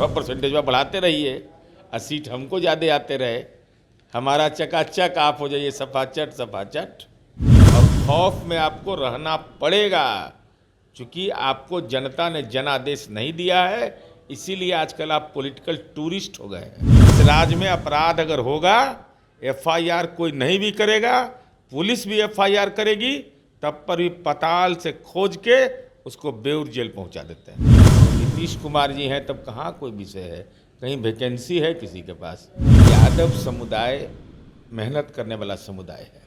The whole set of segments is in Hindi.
थोड़ा परसेंटेज में बढ़ाते रहिए और सीट हमको ज़्यादा आते रहे, हमारा चकाचक आप हो जाइए सफाचट सफाचट। और खौफ में आपको रहना पड़ेगा, क्योंकि आपको जनता ने जनादेश नहीं दिया है, इसीलिए आजकल आप पॉलिटिकल टूरिस्ट हो गए हैं। इस राज्य में अपराध अगर होगा, एफआईआर कोई नहीं भी करेगा, पुलिस भी एफआईआर करेगी, तब पर भी पताल से खोज के उसको बेऊर जेल पहुंचा देते हैं। नीतीश कुमार जी हैं तब कहाँ कोई विषय है, कहीं वैकेंसी है किसी के पास? यादव समुदाय मेहनत करने वाला समुदाय है।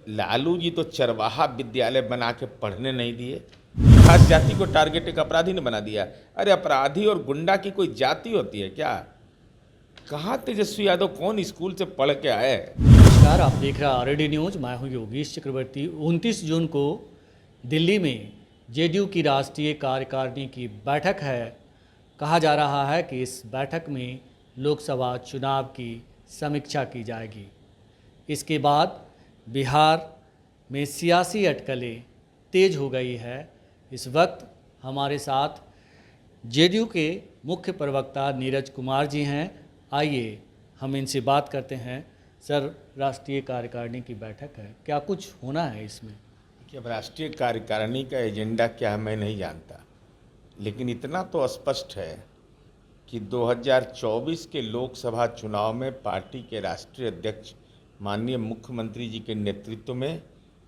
लालू जी तो चरवाहा विद्यालय बना के पढ़ने नहीं दिए, खास जाति को टारगेट एक अपराधी ने बना दिया। अरे अपराधी और गुंडा की कोई जाति होती है क्या? कहाँ तेजस्वी यादव कौन स्कूल से पढ़ के आए? नमस्कार, आप देख रहे हैं आरडी न्यूज। मैं हूं योगेश चक्रवर्ती। 29 जून को दिल्ली में जेडीयू की राष्ट्रीय कार्यकारिणी की बैठक है। कहा जा रहा है कि इस बैठक में लोकसभा चुनाव की समीक्षा की जाएगी। इसके बाद बिहार में सियासी अटकलें तेज हो गई है। इस वक्त हमारे साथ जेडीयू के मुख्य प्रवक्ता नीरज कुमार जी हैं। आइए हम इनसे बात करते हैं। सर, राष्ट्रीय कार्यकारिणी की बैठक है, क्या कुछ होना है इसमें? कि अब राष्ट्रीय कार्यकारिणी का एजेंडा क्या है मैं नहीं जानता, लेकिन इतना तो स्पष्ट है कि 2024 के लोकसभा चुनाव में पार्टी के राष्ट्रीय अध्यक्ष माननीय मुख्यमंत्री जी के नेतृत्व में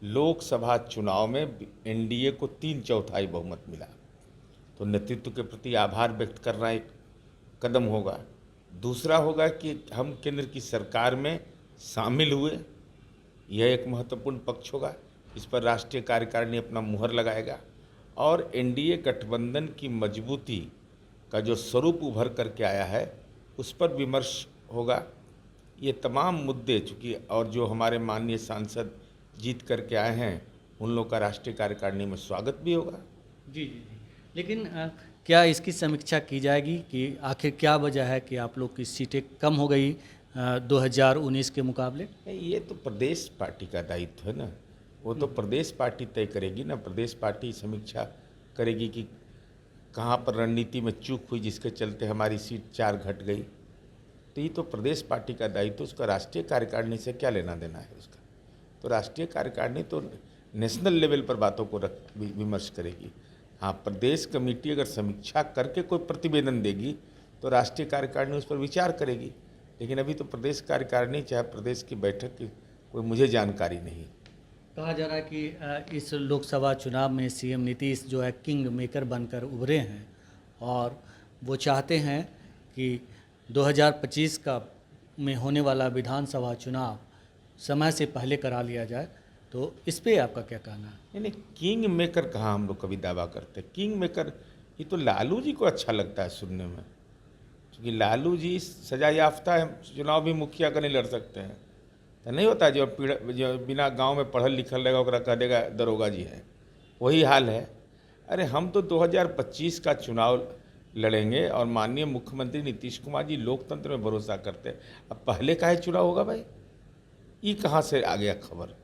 लोकसभा चुनाव में एनडीए को 3/4 बहुमत मिला। तो नेतृत्व के प्रति आभार व्यक्त करना एक कदम होगा। दूसरा होगा कि हम केंद्र की सरकार में शामिल हुए, यह एक महत्वपूर्ण पक्ष होगा। इस पर राष्ट्रीय कार्यकारिणी अपना मुहर लगाएगा और एनडीए गठबंधन की मजबूती का जो स्वरूप उभर करके आया है उस पर विमर्श होगा। ये तमाम मुद्दे चूँकि और जो हमारे माननीय सांसद जीत करके आए हैं उन लोग का राष्ट्रीय कार्यकारिणी में स्वागत भी होगा। जी। लेकिन क्या इसकी समीक्षा की जाएगी कि आखिर क्या वजह है कि आप लोग की सीटें कम हो गई 2019 के मुकाबले? ये तो प्रदेश पार्टी का दायित्व है ना, वो तो प्रदेश पार्टी तय करेगी ना। प्रदेश पार्टी समीक्षा करेगी कि कहाँ पर रणनीति में चूक हुई जिसके चलते हमारी सीट 4 घट गई। तो ये तो प्रदेश पार्टी का दायित्व, उसका राष्ट्रीय कार्यकारिणी से क्या लेना देना है उसका। तो राष्ट्रीय कार्यकारिणी तो नेशनल लेवल पर बातों को विमर्श करेगी। हाँ, प्रदेश कमेटी अगर समीक्षा करके कोई प्रतिवेदन देगी तो राष्ट्रीय कार्यकारिणी उस पर विचार करेगी, लेकिन अभी तो प्रदेश कार्यकारिणी चाहे प्रदेश की बैठक की कोई मुझे जानकारी नहीं। कहा जा रहा है कि इस लोकसभा चुनाव में सीएम नीतीश जो है किंग मेकर बनकर उभरे हैं और वो चाहते हैं कि 2025 का में होने वाला विधानसभा चुनाव समय से पहले करा लिया जाए। तो इस पे आपका क्या कहना है? नहीं, किंग मेकर कहाँ हम लोग कभी दावा करते। किंग मेकर ये तो लालू जी को अच्छा लगता है सुनने में, क्योंकि लालू जी सजा याफ्ता है, चुनाव भी मुखिया का नहीं लड़ सकते हैं। तो नहीं होता जो बिना गांव में पढ़ल लिखल रहेगा ओकरा कह देगा दरोगा जी है, वही हाल है। अरे हम तो 2025 का चुनाव लड़ेंगे और माननीय मुख्यमंत्री नीतीश कुमार जी लोकतंत्र में भरोसा करते हैं। अब पहले काहे चुनाव होगा भाई? ये कहाँ से आ गया खबर?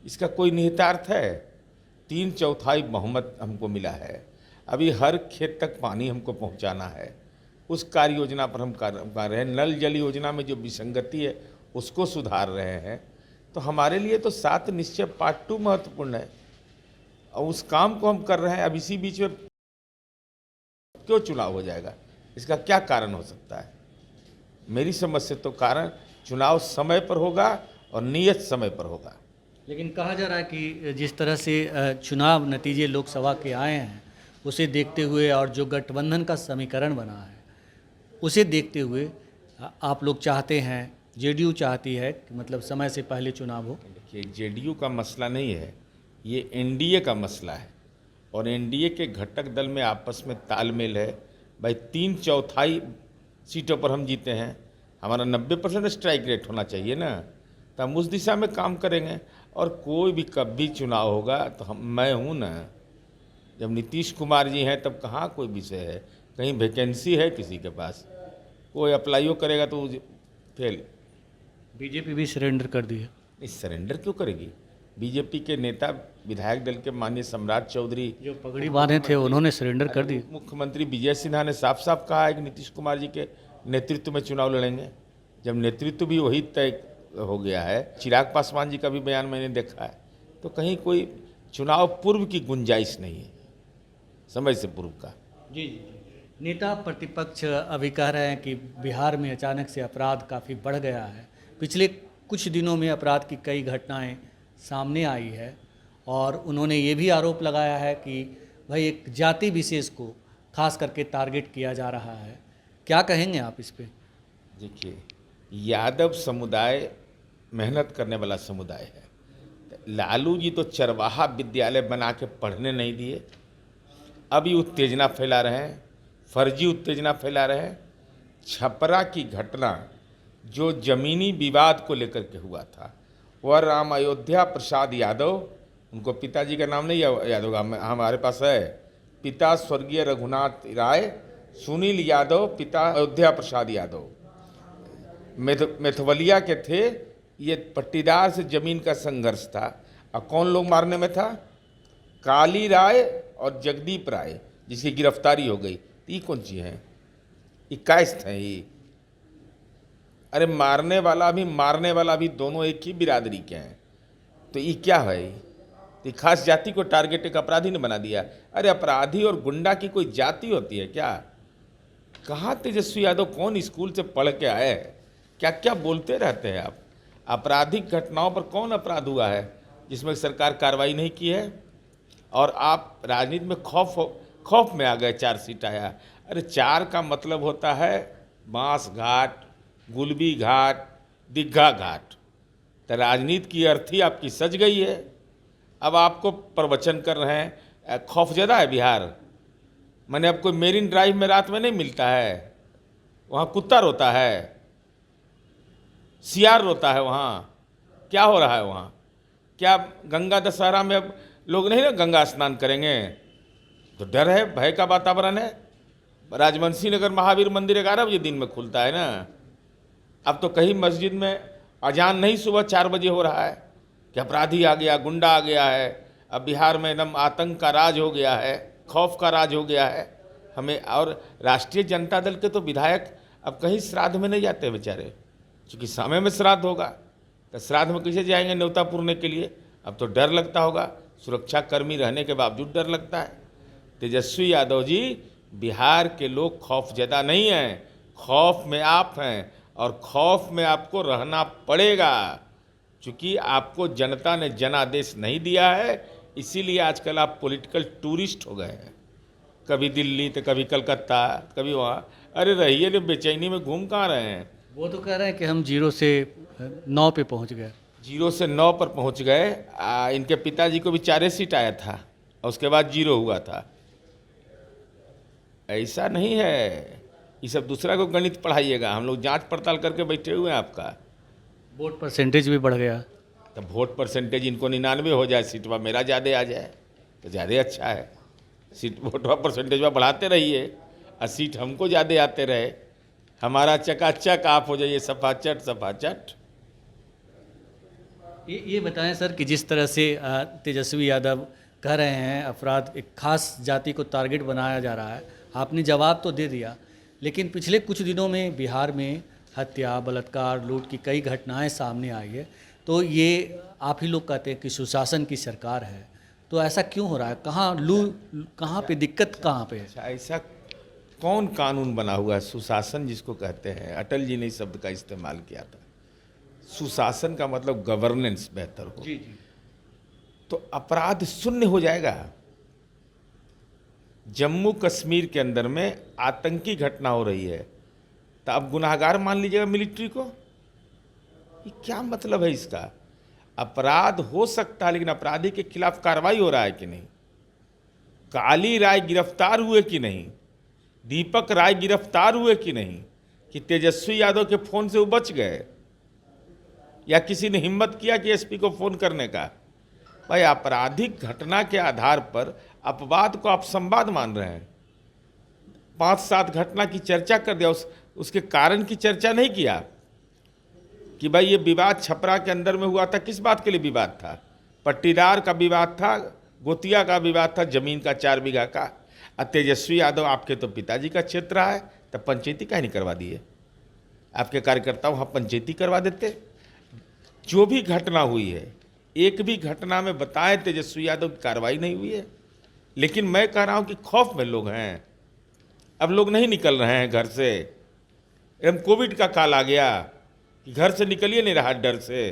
इसका कोई निहितार्थ है? 3/4 बहुमत हमको मिला है, अभी हर खेत तक पानी हमको पहुँचाना है, उस कार्य योजना पर हम कार्य कर रहे हैं। नल जल योजना में जो विसंगति है उसको सुधार रहे हैं। तो हमारे लिए तो 7 निश्चय पार्ट 2 महत्वपूर्ण है और उस काम को हम कर रहे हैं। अब इसी बीच में क्यों चुनाव हो जाएगा? इसका क्या कारण हो सकता है? मेरी समझ से तो कारण चुनाव समय पर होगा और नियत समय पर होगा। लेकिन कहा जा रहा है कि जिस तरह से चुनाव नतीजे लोकसभा के आए हैं उसे देखते हुए और जो गठबंधन का समीकरण बना है उसे देखते हुए आप लोग चाहते हैं, जेडीयू चाहती है कि मतलब समय से पहले चुनाव हो। देखिए, जेडीयू का मसला नहीं है, ये एनडीए का मसला है और एनडीए के घटक दल में आपस में तालमेल है। भाई 3/4 सीटों पर हम जीते हैं, हमारा 90% स्ट्राइक रेट होना चाहिए ना, तो हम उस दिशा में काम करेंगे। और कोई भी कभी चुनाव होगा तो मैं हूँ ना। जब नीतीश कुमार जी हैं तब कहाँ कोई विषय है, कहीं वैकेंसी है किसी के पास? कोई अप्लाईओ करेगा तो फेल। बीजेपी भी सरेंडर कर दी है। नहीं, सरेंडर क्यों करेगी? बीजेपी के नेता विधायक दल के माननीय सम्राट चौधरी, जो पगड़ी बांधे थे उन्होंने सरेंडर कर दी। मुख्यमंत्री विजय सिन्हा ने साफ साफ कहा है कि नीतीश कुमार जी के नेतृत्व में चुनाव लड़ेंगे। जब नेतृत्व भी वही तय हो गया है, चिराग पासवान जी का भी बयान मैंने देखा है, तो कहीं कोई चुनाव पूर्व की गुंजाइश नहीं है, समय से पूर्व का। जी जी। नेता प्रतिपक्ष अभी कह रहे हैं कि बिहार में अचानक से अपराध काफ़ी बढ़ गया है। पिछले कुछ दिनों में अपराध की कई घटनाएं सामने आई है और उन्होंने ये भी आरोप लगाया है कि भाई एक जाति विशेष को खास करके टारगेट किया जा रहा है। क्या कहेंगे आप इस पे? देखिए, यादव समुदाय मेहनत करने वाला समुदाय है। लालू जी तो चरवाहा विद्यालय बना के पढ़ने नहीं दिए, अभी उत्तेजना फैला रहे हैं, फर्जी उत्तेजना फैला रहे हैं। छपरा की घटना जो जमीनी विवाद को लेकर के हुआ था, वह राम अयोध्या प्रसाद यादव, उनको पिताजी का नाम नहीं यादव हमारे पास है, पिता स्वर्गीय रघुनाथ राय, सुनील यादव पिता अयोध्या प्रसाद यादव, मेथवलिया के थे। ये पट्टीदार से जमीन का संघर्ष था। और कौन लोग मारने में था? काली राय और जगदीप राय, जिसकी गिरफ्तारी हो गई। ये कौन सी है? 21 थे ये। अरे मारने वाला भी दोनों एक ही बिरादरी के हैं, तो ये क्या है? ये खास जाति को टारगेट एक अपराधी ने बना दिया। अरे अपराधी और गुंडा की कोई जाति होती है क्या? कहाँ तेजस्वी यादव कौन स्कूल से पढ़ के आए हैं? क्या क्या बोलते रहते हैं आप? आपराधिक घटनाओं पर कौन अपराध हुआ है जिसमें सरकार कार्रवाई नहीं की है? और आप राजनीति में खौफ में आ गए। 4 सीट आया। अरे 4 का मतलब होता है बांस घाट, गुलबी घाट, दीघा घाट। तो राजनीति की अर्थी आपकी सज गई है। अब आपको प्रवचन कर रहे हैं, खौफजदा है बिहार। मैंने अब कोई मेरीन ड्राइव में रात में नहीं मिलता है, वहाँ कुत्ता रोता है, सियार रोता है। वहाँ क्या हो रहा है? वहाँ क्या गंगा दशहरा में अब लोग नहीं ना गंगा स्नान करेंगे? तो डर है, भय का वातावरण है। राजवंशी नगर महावीर मंदिर 11 बजे दिन में खुलता है ना। अब तो कहीं मस्जिद में अजान नहीं सुबह 4 बजे हो रहा है कि अपराधी आ गया, गुंडा आ गया है। अब बिहार में एकदम आतंक का राज हो गया है, खौफ का राज हो गया है हमें। और राष्ट्रीय जनता दल के तो विधायक अब कहीं श्राद्ध में नहीं जाते बेचारे, क्योंकि समय में श्राद्ध होगा। तो श्राद्ध में कैसे जाएंगे न्योता पूरने के लिए? अब तो डर लगता होगा, सुरक्षा कर्मी रहने के बावजूद डर लगता है। तेजस्वी यादव जी, बिहार के लोग खौफजदा नहीं हैं, खौफ में आप हैं और खौफ में आपको रहना पड़ेगा, क्योंकि आपको जनता ने जनादेश नहीं दिया है। इसीलिए आजकल आप पॉलिटिकल टूरिस्ट हो गए हैं, कभी दिल्ली तो कभी कलकत्ता, कभी वहाँ। अरे रहिए ने बेचैनी में घूम कहाँ रहे हैं? वो तो कह रहे हैं कि हम 0 से 9 पे पहुंच गए। 0 से 9 पर पहुंच गए। इनके पिताजी को भी 4 सीट आया था और उसके बाद 0 हुआ था। ऐसा नहीं है, ये सब दूसरा को गणित पढ़ाइएगा। हम लोग जांच पड़ताल करके बैठे हुए हैं आपका। वोट परसेंटेज भी बढ़ गया। तो वोट परसेंटेज इनको 99 हो जाए, सीटवा मेरा ज़्यादा आ जाए तो ज़्यादा अच्छा है। सीट वोटवा परसेंटेजवा बढ़ाते रहिए और सीट हमको ज़्यादा आते रहे, हमारा चकाचक आप हो जाइए सफाचट सफाचट। ये बताएं सर कि जिस तरह से तेजस्वी यादव कह रहे हैं अपराध एक खास जाति को टारगेट बनाया जा रहा है, आपने जवाब तो दे दिया, लेकिन पिछले कुछ दिनों में बिहार में हत्या, बलात्कार, लूट की कई घटनाएं सामने आई है। तो ये आप ही लोग कहते हैं कि सुशासन की सरकार है, तो ऐसा क्यों हो रहा है? कहाँ पे दिक्कत कहाँ पे है? ऐसा कौन कानून बना हुआ है? सुशासन जिसको कहते हैं, अटल जी ने इस शब्द का इस्तेमाल किया था। सुशासन का मतलब गवर्नेंस बेहतर हो। जी जी। तो अपराध शून्य हो जाएगा। जम्मू कश्मीर के अंदर में आतंकी घटना हो रही है, तो अब गुनाहगार मान लीजिएगा मिलिट्री को? ये क्या मतलब है इसका? अपराध हो सकता है, लेकिन अपराधी के खिलाफ कार्रवाई हो रहा है कि नहीं? काली राय गिरफ्तार हुए कि नहीं? दीपक राय गिरफ्तार हुए कि नहीं? कि तेजस्वी यादव के फोन से वो बच गए, या किसी ने हिम्मत किया कि एसपी को फोन करने का? भाई आपराधिक घटना के आधार पर अपवाद को आप संवाद मान रहे हैं। 5-7 घटना की चर्चा कर दिया, उसके कारण की चर्चा नहीं किया कि भाई ये विवाद छपरा के अंदर में हुआ था, किस बात के लिए विवाद था? पट्टीदार का विवाद था, गोतिया का विवाद था जमीन का 4 बीघा का। और तेजस्वी यादव आपके तो पिताजी का क्षेत्र है, तब पंचायती काहे नहीं करवा दिए? आपके कार्यकर्ताओं वहाँ पंचायती करवा देते। जो भी घटना हुई है, एक भी घटना में बताएं तेजस्वी यादव की कार्रवाई नहीं हुई है। लेकिन मैं कह रहा हूँ कि खौफ में लोग हैं, अब लोग नहीं निकल रहे हैं घर से। एकदम कोविड का काल आ गया कि घर से निकलिए नहीं रहा डर से।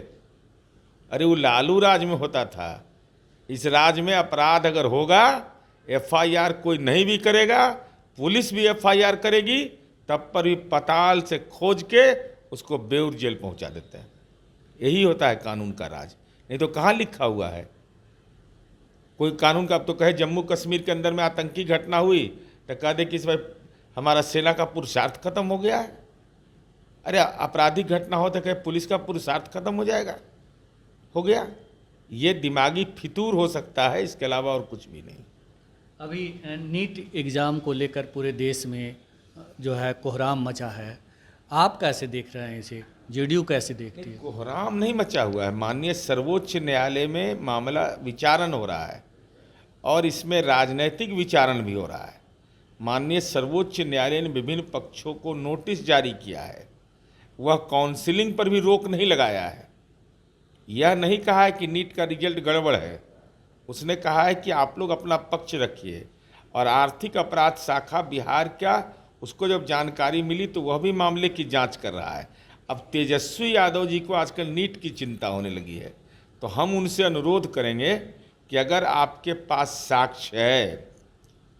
अरे वो लालू राज में होता था, इस राज में अपराध अगर होगा, एफआईआर कोई नहीं भी करेगा, पुलिस भी एफआईआर करेगी, तब पर भी पताल से खोज के उसको बेऊर जेल पहुंचा देते हैं। यही होता है कानून का राज। नहीं तो कहाँ लिखा हुआ है कोई कानून का? अब तो कहे जम्मू कश्मीर के अंदर में आतंकी घटना हुई तो कह दे कि इस भाई हमारा सेना का पुरुषार्थ खत्म हो गया है। अरे आपराधिक घटना हो तो कहे पुलिस का पुरुषार्थ खत्म हो जाएगा, हो गया। ये दिमागी फितूर हो सकता है, इसके अलावा और कुछ भी नहीं। अभी नीट एग्ज़ाम को लेकर पूरे देश में जो है कोहराम मचा है, आप कैसे देख रहे हैं इसे? जेडीयू कैसे देखती है? कोहराम नहीं मचा हुआ है। माननीय सर्वोच्च न्यायालय में मामला विचारण हो रहा है और इसमें राजनैतिक विचारण भी हो रहा है। माननीय सर्वोच्च न्यायालय ने विभिन्न पक्षों को नोटिस जारी किया है। वह काउंसलिंग पर भी रोक नहीं लगाया है। यह नहीं कहा है कि नीट का रिजल्ट गड़बड़ है। उसने कहा है कि आप लोग अपना पक्ष रखिए। और आर्थिक अपराध शाखा बिहार का, उसको जब जानकारी मिली तो वह भी मामले की जांच कर रहा है। अब तेजस्वी यादव जी को आजकल नीट की चिंता होने लगी है, तो हम उनसे अनुरोध करेंगे कि अगर आपके पास साक्ष्य है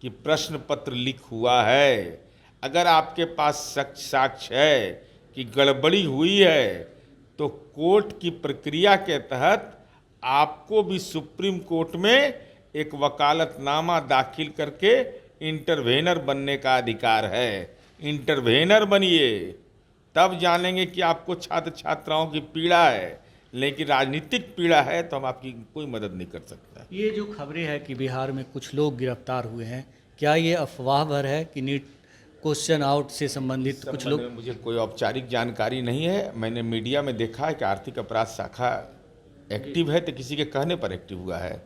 कि प्रश्न पत्र लीक हुआ है, अगर आपके पास साक्ष्य है कि गड़बड़ी हुई है, तो कोर्ट की प्रक्रिया के तहत आपको भी सुप्रीम कोर्ट में एक वकालतनामा दाखिल करके इंटरवेनर बनने का अधिकार है। इंटरवेनर बनिए, तब जानेंगे कि आपको छात्र छात्राओं की पीड़ा है। लेकिन राजनीतिक पीड़ा है तो हम आपकी कोई मदद नहीं कर सकता। ये जो खबरें हैं कि बिहार में कुछ लोग गिरफ्तार हुए हैं, क्या ये अफवाह भर है कि नीट क्वेश्चन आउट से संबंधित कुछ लोग? मुझे कोई औपचारिक जानकारी नहीं है। मैंने मीडिया में देखा है कि आर्थिक अपराध शाखा एक्टिव है, तो किसी के कहने पर एक्टिव हुआ है।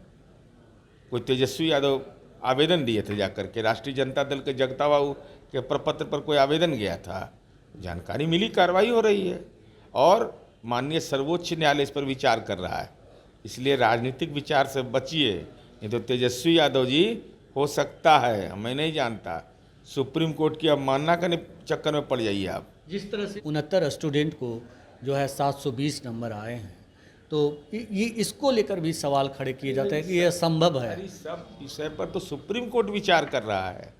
कोई तेजस्वी यादव आवेदन दिए थे जाकर के, राष्ट्रीय जनता दल के जगता बाबू के प्रपत्र पर कोई आवेदन गया था, जानकारी मिली, कार्रवाई हो रही है और माननीय सर्वोच्च न्यायालय इस पर विचार कर रहा है। इसलिए राजनीतिक विचार से बचिए, नहीं तो तेजस्वी यादव जी हो सकता है, मैं नहीं जानता, सुप्रीम कोर्ट की अवमानना के चक्कर में पड़ जाइए आप। जिस तरह से 69 स्टूडेंट को जो है 720 नंबर आए हैं, तो ये इसको लेकर भी सवाल खड़े किए जाते हैं कि यह संभव है। इस सब विषय पर तो सुप्रीम कोर्ट विचार कर रहा है।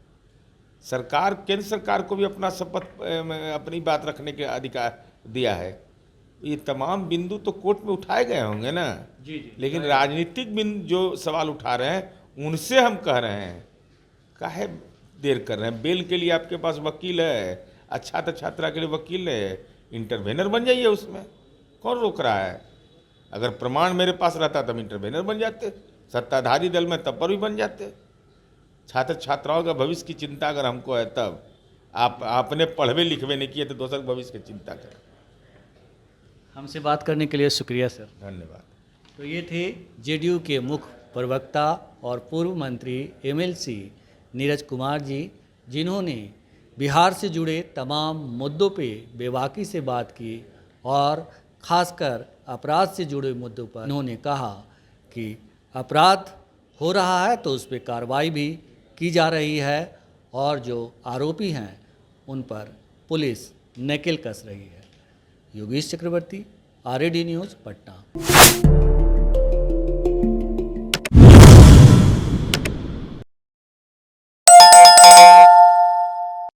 सरकार, केंद्र सरकार को भी अपना शपथ, अपनी बात रखने के अधिकार दिया है। ये तमाम बिंदु तो कोर्ट में उठाए गए होंगे ना। जी। लेकिन राजनीतिक बिंदु जो सवाल उठा रहे हैं उनसे हम कह रहे हैं काहे देर कर रहे हैं? बेल के लिए आपके पास वकील है, छात्र छात्रा के लिए वकील है, इंटरवेनर बन जाइए, उसमें कौन रोक रहा है? अगर प्रमाण मेरे पास रहता तब इंटरवेनर बन जाते, सत्ताधारी दल में तब पर भी बन जाते। छात्र छात्राओं का भविष्य की चिंता अगर हमको है, तब आपने पढ़वे लिखवे नहीं किए तो दूसरे भविष्य की चिंता करें। हमसे बात करने के लिए शुक्रिया सर। धन्यवाद। तो ये थे जेडीयू के मुख्य प्रवक्ता और पूर्व मंत्री एमएलसी नीरज कुमार जी, जिन्होंने बिहार से जुड़े तमाम मुद्दों पे बेबाकी से बात की और ख़ासकर अपराध से जुड़े मुद्दों पर उन्होंने कहा कि अपराध हो रहा है तो उस पर कार्रवाई भी की जा रही है और जो आरोपी हैं उन पर पुलिस नकेल कस रही है। योगेश चक्रवर्ती, आरएडी न्यूज़, पटना।